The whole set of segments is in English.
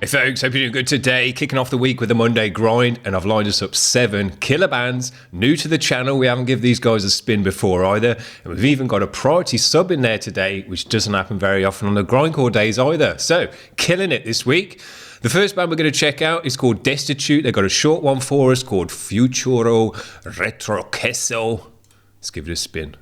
Hey folks, hope you're doing good today. Kicking off the week with a Monday grind, and I've lined us up 7 killer bands new to the channel. We haven't given these guys a spin before either, and we've even got a priority sub in there today, which doesn't happen very often on the grindcore days either. So, killing it this week. The first band we're going to check out is called DESTITUTE. They've got a short one for us called Futuro, Retroceso. Let's give it a spin.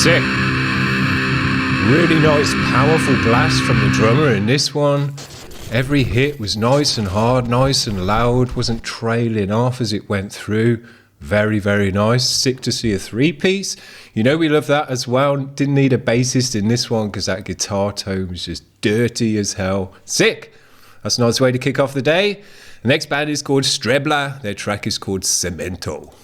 Sick. Really nice, powerful blast from the drummer in this one. Every hit was nice and hard, nice and loud, wasn't trailing off as it went through. Very, very nice. Sick to see a 3-piece. You know we love that as well. Didn't need a bassist in this one because that guitar tone was just dirty as hell. Sick. That's a nice way to kick off the day. The next band is called STREBLA. Their track is called CEMENTO.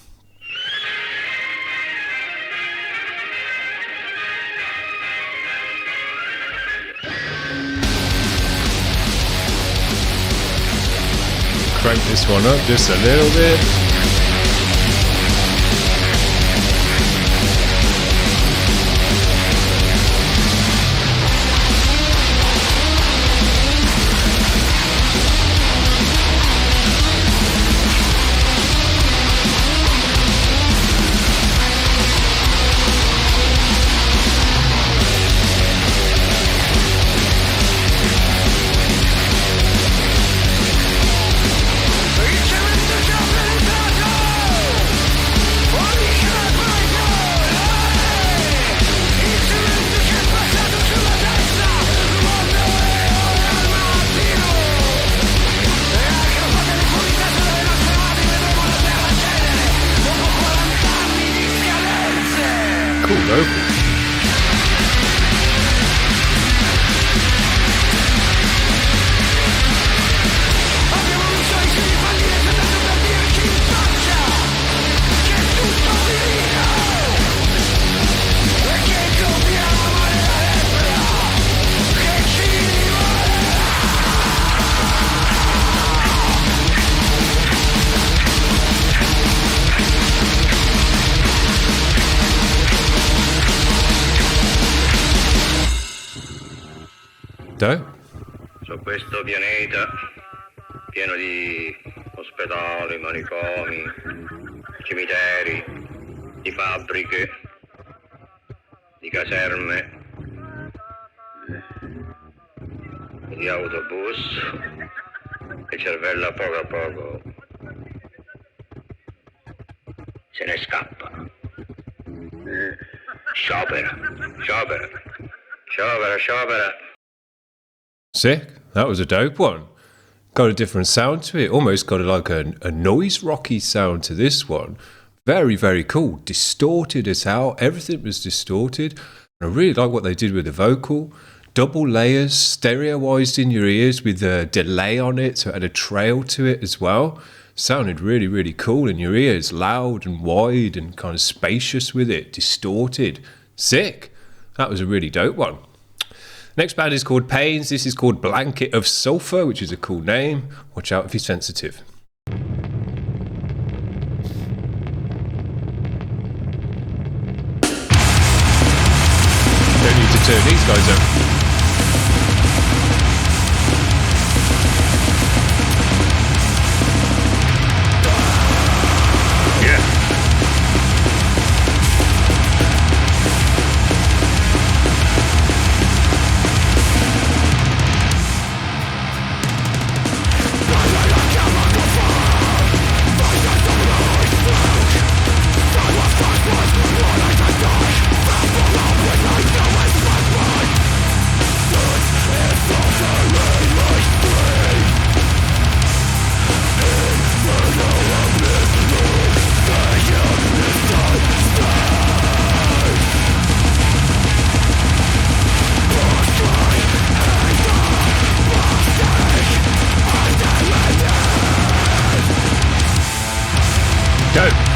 Crank this one up just a little bit. Cool vocals. Su questo pianeta pieno di ospedali, manicomi, cimiteri, di fabbriche, di caserme, di autobus, il cervello a poco se ne scappa. Sciopera. Sick. That was a dope one. Got a different sound to it. Almost got like a noise rocky sound to this one. Very, very cool. Distorted as hell. Everything was distorted. And I really like what they did with the vocal. Double layers, stereoized in your ears with a delay on it, so it had a trail to it as well. Sounded really, really cool in your ears. Loud and wide and kind of spacious with it. Distorted. Sick. That was a really dope one. Next band is called Pains. This is called Blanket of Sulfur, which is a cool name. Watch out if you're sensitive. Don't need to turn these guys up. Dope.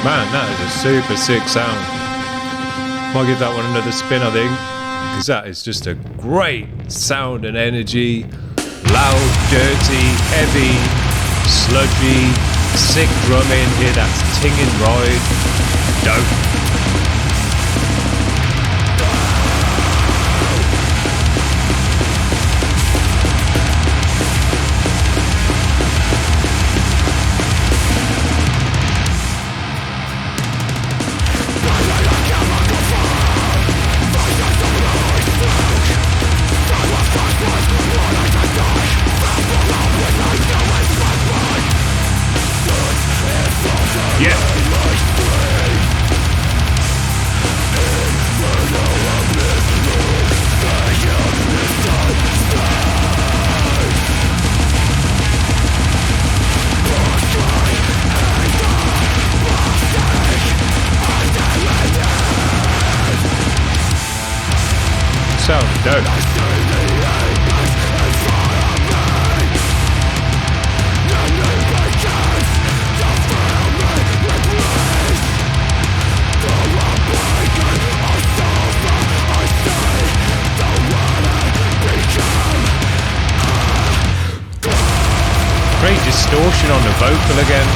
Man, that is a super sick sound. Might give that one another spin, I think, because that is just a great sound and energy. Loud, dirty, heavy, sludgy, sick drumming. Hear that tinging ride. Dope. Sounds dope. Great distortion on the vocal again.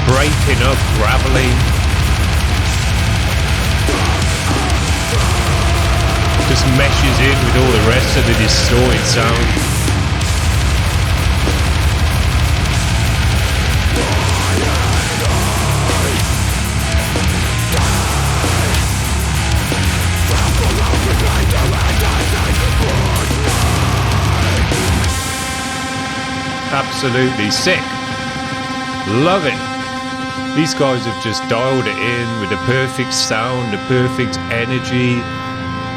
Breaking up, gravelly. Just meshes in with all the rest of the distorted sound. Absolutely sick. Love it. These guys have just dialed it in with the perfect sound, the perfect energy.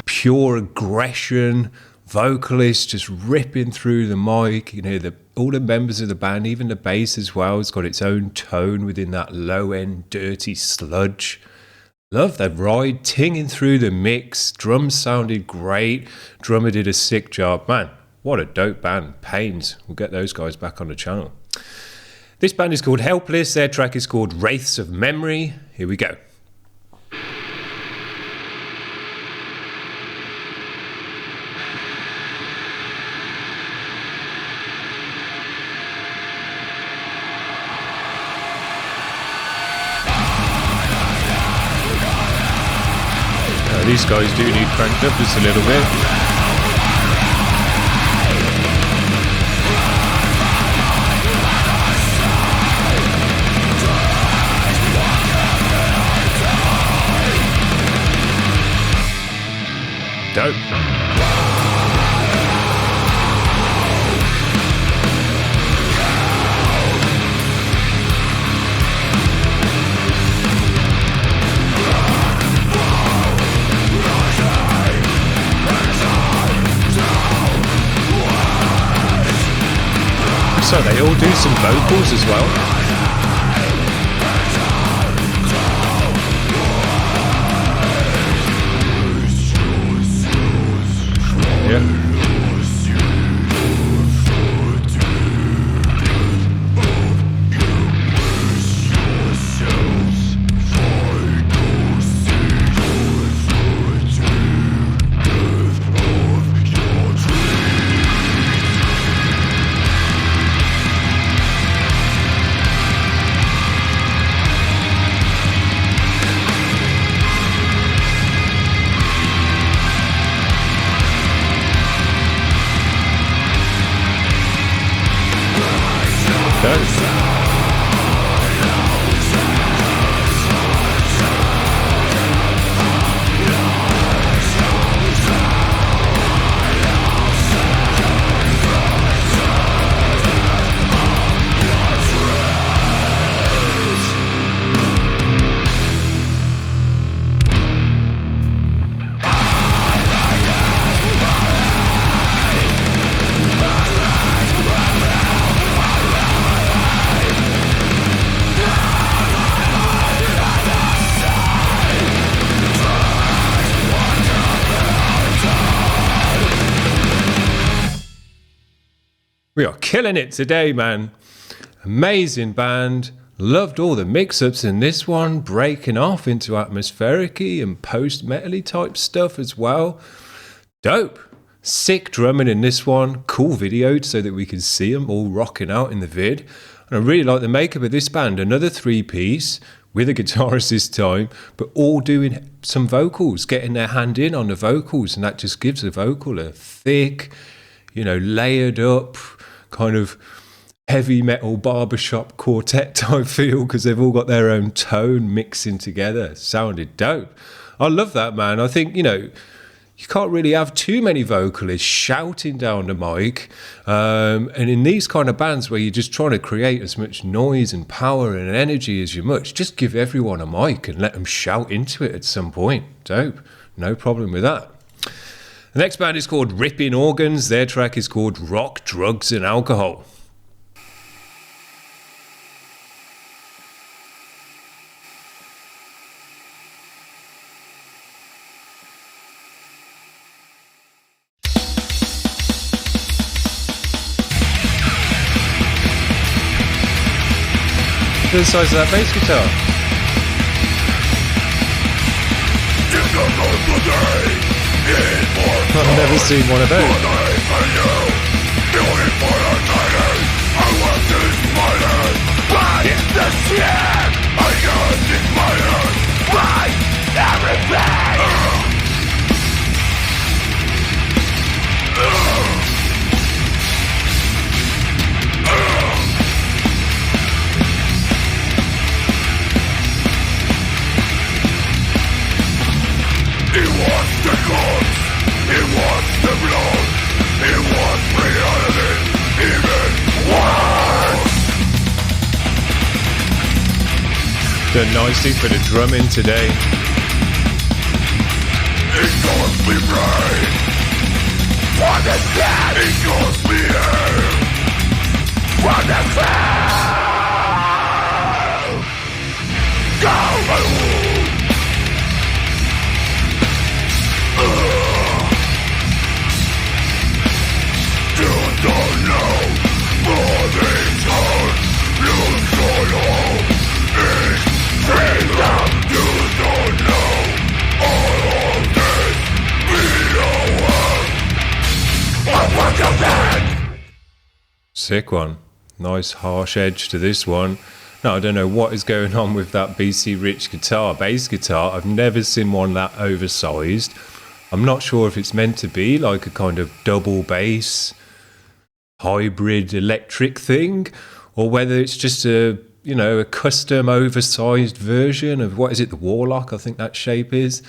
Pure aggression, vocalist just ripping through the mic. You know, all the members of the band, even the bass as well, has got its own tone within that low end, dirty sludge. Love that ride, tinging through the mix. Drums sounded great. Drummer did a sick job. Man, what a dope band. Pains. We'll get those guys back on the channel. This band is called Helpless. Their track is called Wraiths of Memory. Here we go. These guys do need cranked up just a little bit. Dope. So they all do some vocals as well. Yeah. We are killing it today, man. Amazing band. Loved all the mix-ups in this one, breaking off into atmospheric-y and post-metal-y type stuff as well. Dope. Sick drumming in this one. Cool videoed so that we can see them all rocking out in the vid. And I really like the makeup of this band. Another three-piece with a guitarist this time, but all doing some vocals, getting their hand in on the vocals, and that just gives the vocal a thick, layered up, kind of heavy metal barbershop quartet type feel, because they've all got their own tone mixing together. Sounded dope. I love that, man. I think, you can't really have too many vocalists shouting down the mic. And in these kind of bands where you're just trying to create as much noise and power and energy as you much, just give everyone a mic and let them shout into it at some point. Dope. No problem with that. The next band is called Ripping Organs. Their track is called Rock, Drugs and Alcohol. The size of that bass guitar. I've never seen one of those. It was the corpse, it was the blood, it was reality, even worse. Done nicely for the drumming today. It cost me brain, what is that? It cost me air, what the hell? Go away. Don't know, body's hard, lose solo, is freedom. You don't know, all of this, be aware of what you've done. Sick one. Nice harsh edge to this one. Now, I don't know what is going on with that BC Rich guitar, bass guitar. I've never seen one that oversized. I'm not sure if it's meant to be like a kind of double bass hybrid electric thing, or whether it's just a custom oversized version of, what is it, the Warlock, I think that shape is.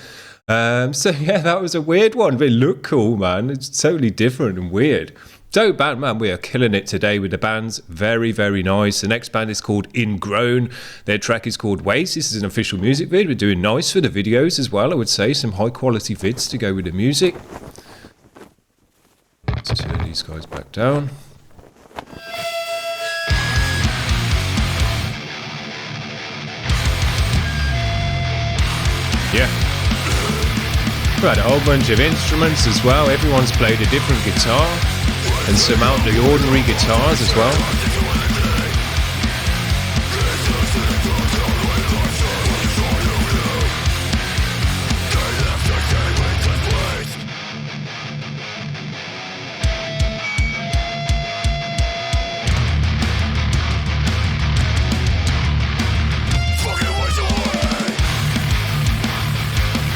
So yeah, that was a weird one, but it looked cool, man. It's totally different and weird. Dope band, man. We are killing it today with the bands. Very, very nice. The next band is called INGROWN. Their track is called Wraiths. This is an official music vid. We're doing nice for the videos as well, I would say. Some high quality vids to go with the music. Let's turn these guys back down. Yeah. We had a whole bunch of instruments as well. Everyone's played a different guitar, and some out the ordinary guitars as well.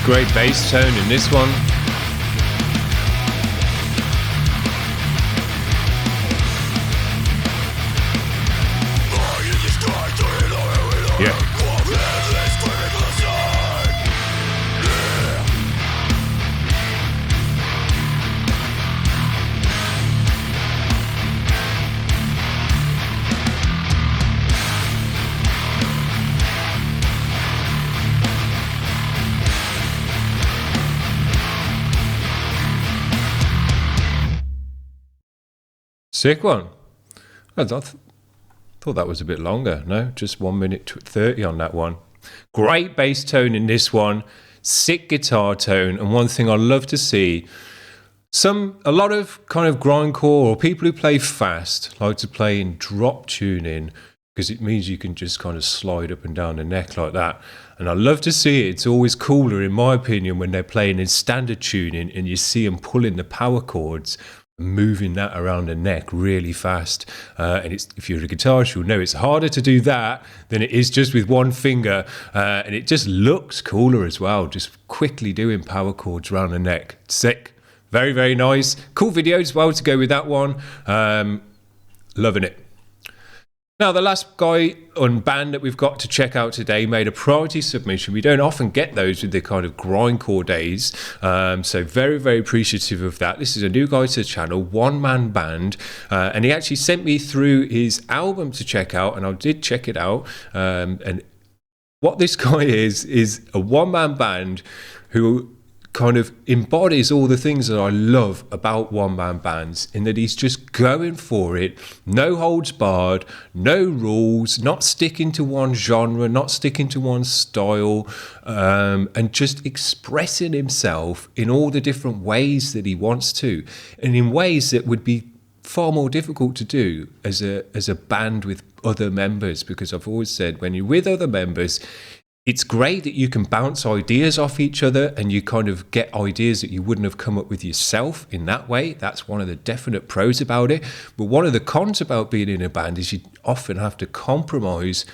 Great bass tone in this one. Yeah. Sick one. I thought that was a bit longer. No, just 1 minute 30 on that one. Great bass tone in this one. Sick guitar tone. And one thing I love to see, A lot of kind of grindcore or people who play fast like to play in drop tuning because it means you can just kind of slide up and down the neck like that. And I love to see it. It's always cooler, in my opinion, when they're playing in standard tuning and you see them pulling the power chords, moving that around the neck really fast. And if you're a guitarist, you'll know it's harder to do that than it is just with one finger. And it just looks cooler as well, just quickly doing power chords around the neck. Sick. Very, very nice. Cool video as well to go with that one. Loving it. Now, the last guy on band that we've got to check out today made a priority submission. We don't often get those with the kind of grindcore days. So very, very appreciative of that. This is a new guy to the channel, one-man band. And he actually sent me through his album to check out, and I did check it out. And what this guy is a one-man band who kind of embodies all the things that I love about one-man bands, in that he's just going for it, no holds barred, no rules, not sticking to one genre, not sticking to one style, and just expressing himself in all the different ways that he wants to, and in ways that would be far more difficult to do as a band with other members, because I've always said when you're with other members, it's great that you can bounce ideas off each other and you kind of get ideas that you wouldn't have come up with yourself in that way. That's one of the definite pros about it. But one of the cons about being in a band is you often have to compromise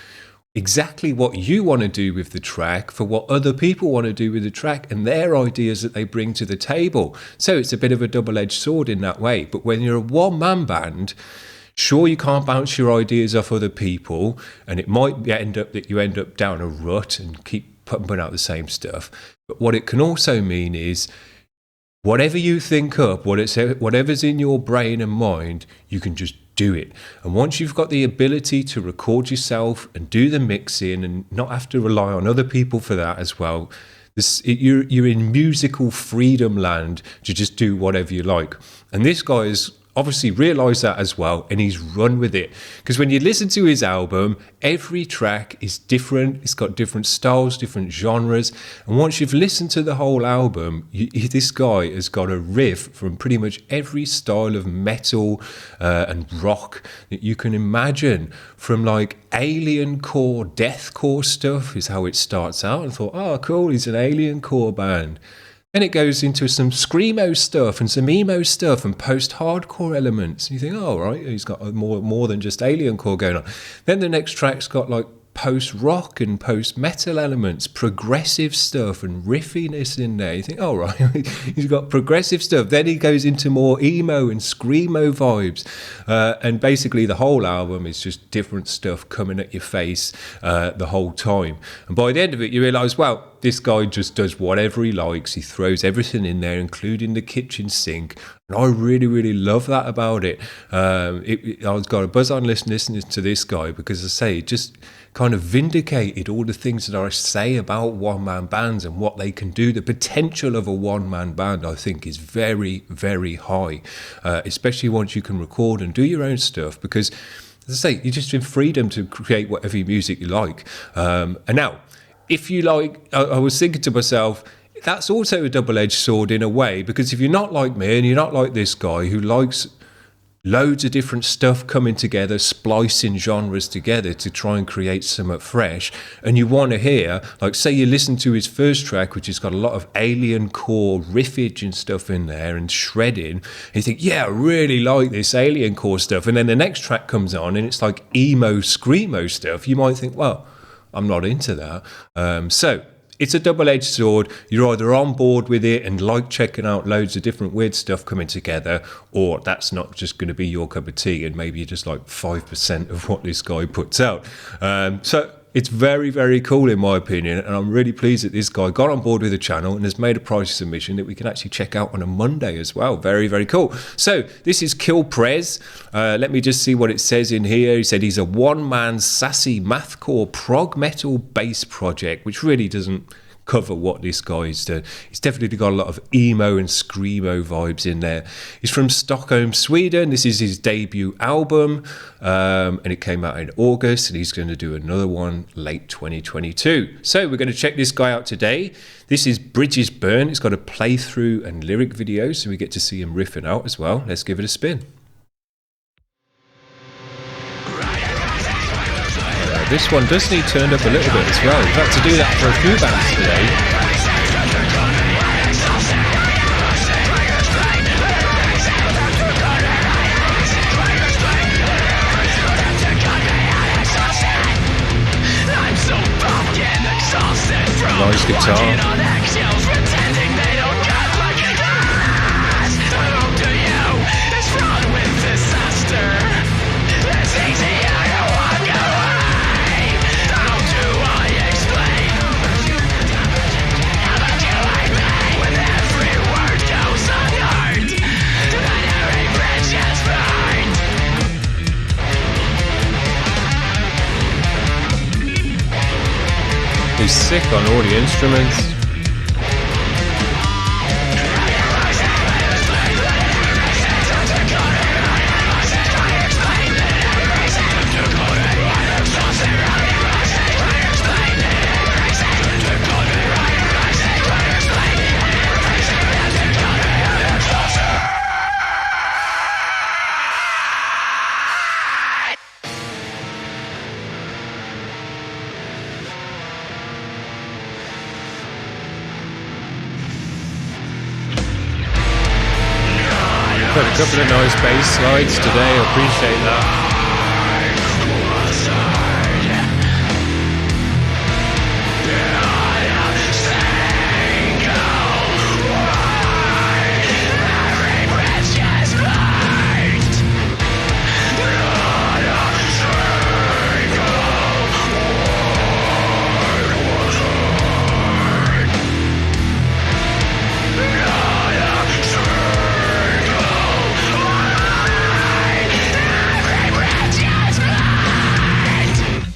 exactly what you want to do with the track for what other people want to do with the track and their ideas that they bring to the table. So it's a bit of a double-edged sword in that way. But when you're a one-man band, sure, you can't bounce your ideas off other people, and it might end up that you end up down a rut and keep pumping out the same stuff. But what it can also mean is whatever you think up, whatever's in your brain and mind, you can just do it. And once you've got the ability to record yourself and do the mixing and not have to rely on other people for that as well, you're in musical freedom land to just do whatever you like. And this guy is obviously realised that as well, and he's run with it. Because when you listen to his album, every track is different. It's got different styles, different genres. And once you've listened to the whole album, this guy has got a riff from pretty much every style of metal and rock that you can imagine, from like alien core, deathcore stuff is how it starts out. And I thought, oh, cool, he's an alien core band. Then it goes into some screamo stuff and some emo stuff and post-hardcore elements. And you think, oh, right, he's got more than just alien core going on. Then the next track's got like post-rock and post-metal elements, progressive stuff and riffiness in there. You think, oh, right, he's got progressive stuff. Then he goes into more emo and screamo vibes. And basically the whole album is just different stuff coming at your face the whole time. And by the end of it, you realise, well, this guy just does whatever he likes. He throws everything in there, including the kitchen sink. And I really, really love that about it. I was got a buzz on listening to this guy because, as I say, it just kind of vindicated all the things that I say about one-man bands and what they can do. The potential of a one-man band, I think, is very, very high, especially once you can record and do your own stuff, because, as I say, you're just in freedom to create whatever music you like. And now, if you like, I was thinking to myself, that's also a double-edged sword in a way, because if you're not like me and you're not like this guy who likes loads of different stuff coming together, splicing genres together to try and create something fresh, and you want to hear, like, say you listen to his first track, which has got a lot of alien core riffage and stuff in there and shredding, and you think, yeah, I really like this alien core stuff, and then the next track comes on and it's like emo screamo stuff, you might think, well, I'm not into that. So it's a double-edged sword. You're either on board with it and like checking out loads of different weird stuff coming together, or that's not just going to be your cup of tea and maybe you're just like 5% of what this guy puts out. So it's very, very cool in my opinion, and I'm really pleased that this guy got on board with the channel and has made a price submission that we can actually check out on a Monday as well. Very, very cool. So this is Kilpréz. Let me just see what it says in here. He said he's a one-man sassy mathcore prog metal bass project, which really doesn't cover what this guy's done. He's definitely got a lot of emo and screamo vibes in there. He's from Stockholm, Sweden. This is his debut album, and it came out in August, and he's going to do another one late 2022. So we're going to check this guy out today. This is Bridges Burn. It's got a playthrough and lyric video, so we get to see him riffing out as well. Let's give it a spin. This one does need turned up a little bit as well. We've had to do that for a few bands today. Nice guitar. He's sick on all the instruments. Got a couple of nice bass slides today, I appreciate that.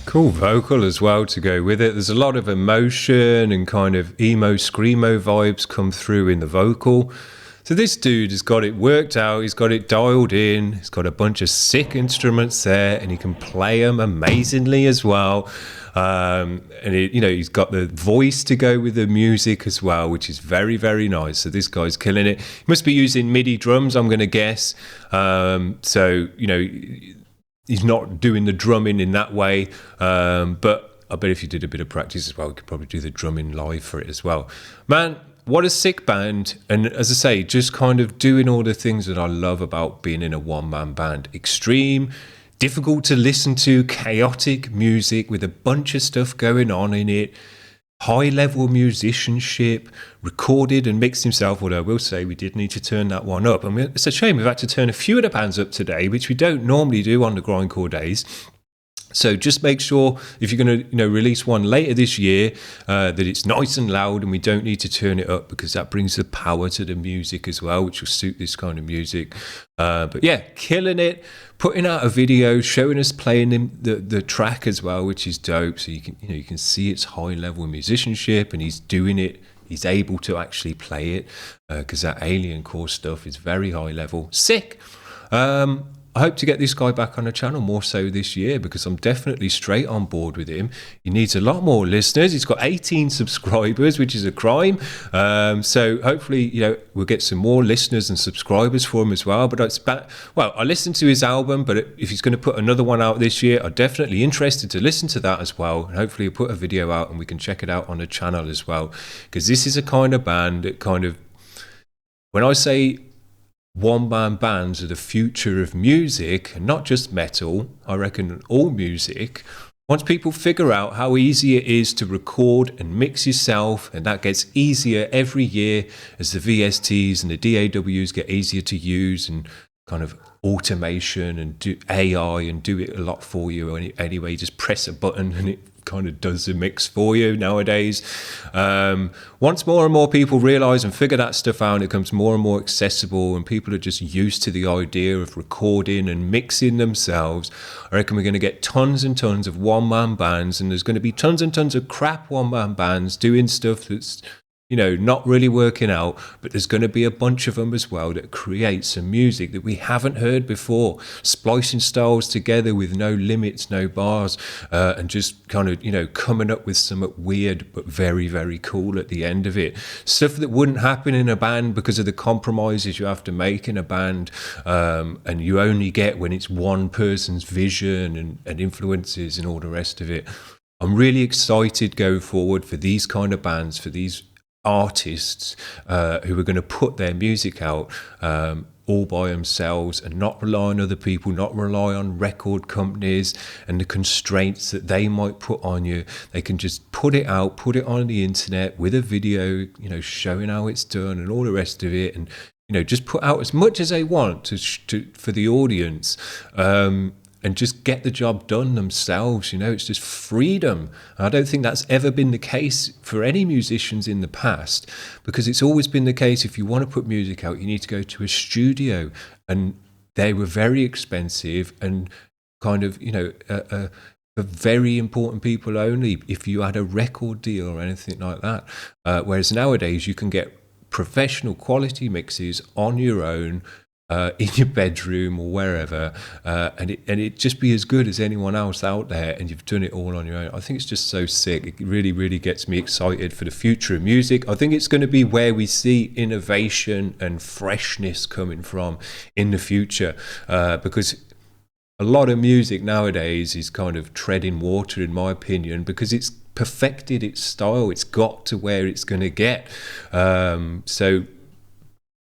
Cool vocal as well to go with it. There's a lot of emotion and kind of emo screamo vibes come through in the vocal. So this dude has got it worked out. He's got it dialed in. He's got a bunch of sick instruments there, and he can play them amazingly as well. And he's got the voice to go with the music as well, which is very, very nice. So this guy's killing it. He must be using MIDI drums, I'm going to guess. He's not doing the drumming in that way, but I bet if you did a bit of practice as well, you could probably do the drumming live for it as well. Man, what a sick band. And as I say, just kind of doing all the things that I love about being in a one-man band. Extreme, difficult to listen to, chaotic music with a bunch of stuff going on in it. High-level musicianship, recorded and mixed himself, although I will say we did need to turn that one up. I mean, it's a shame we've had to turn a few of the bands up today, which we don't normally do on the Grindcore days. So just make sure if you're going to release one later this year that it's nice and loud and we don't need to turn it up, because that brings the power to the music as well, which will suit this kind of music. But yeah, killing it, putting out a video showing us playing the track as well, which is dope. So you can see it's high level musicianship, and he's doing it. He's able to actually play it because that alien core stuff is very high level. Sick. I hope to get this guy back on the channel more so this year, because I'm definitely straight on board with him. He needs a lot more listeners. He's got 18 subscribers, which is a crime. So hopefully, we'll get some more listeners and subscribers for him as well. But I listened to his album, but if he's going to put another one out this year, I'm definitely interested to listen to that as well. And hopefully he'll put a video out and we can check it out on the channel as well. Because this is a kind of band that kind of, when I say one-man bands are the future of music, and not just metal, I reckon all music. Once people figure out how easy it is to record and mix yourself, and that gets easier every year as the VSTs and the DAWs get easier to use, and kind of automation and do AI and do it a lot for you anyway, just press a button and it kind of does the mix for you nowadays. Once more and more people realize and figure that stuff out, it becomes more and more accessible, and people are just used to the idea of recording and mixing themselves. I reckon we're going to get tons and tons of one-man bands, and there's going to be tons and tons of crap one-man bands doing stuff that's, you know, not really working out, but there's going to be a bunch of them as well that create some music that we haven't heard before, splicing styles together with no limits, no bars, and just kind of, you know, coming up with something weird but very, very cool at the end of it. Stuff that wouldn't happen in a band because of the compromises you have to make in a band, and you only get when it's one person's vision and influences and all the rest of it. I'm really excited going forward for these kind of bands, for these artists who are going to put their music out all by themselves and not rely on other people, not rely on record companies and the constraints that they might put on you. They can just put it out, put it on the internet with a video, you know, showing how it's done and all the rest of it, and, you know, just put out as much as they want for the audience, and just get the job done themselves. You know, it's just freedom. I don't think that's ever been the case for any musicians in the past, because it's always been the case, if you want to put music out, you need to go to a studio, and they were very expensive and kind of, you know, for very important people only, if you had a record deal or anything like that. Whereas nowadays you can get professional quality mixes on your own, in your bedroom or wherever, and it just be as good as anyone else out there, and you've done it all on your own. I think it's just so sick. It really, really gets me excited for the future of music. I think it's going to be where we see innovation and freshness coming from in the future, because a lot of music nowadays is kind of treading water, in my opinion, because it's perfected its style. It's got to where it's going to get. So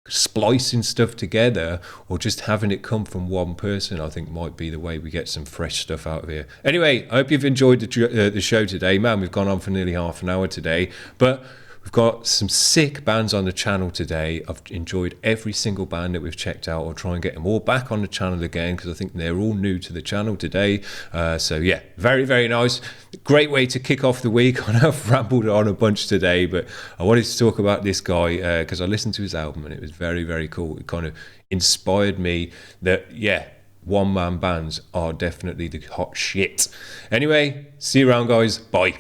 splicing stuff together or just having it come from one person, I think might be the way we get some fresh stuff out of here. Anyway, I hope you've enjoyed the show today. Man, we've gone on for nearly half an hour today, but we've got some sick bands on the channel today. I've enjoyed every single band that we've checked out. I'll try and get them all back on the channel again, because I think they're all new to the channel today. So yeah, very, very nice. Great way to kick off the week. I know I've rambled on a bunch today, but I wanted to talk about this guy because I listened to his album and it was very, very cool. It kind of inspired me that, yeah, one-man bands are definitely the hot shit. Anyway, see you around, guys. Bye.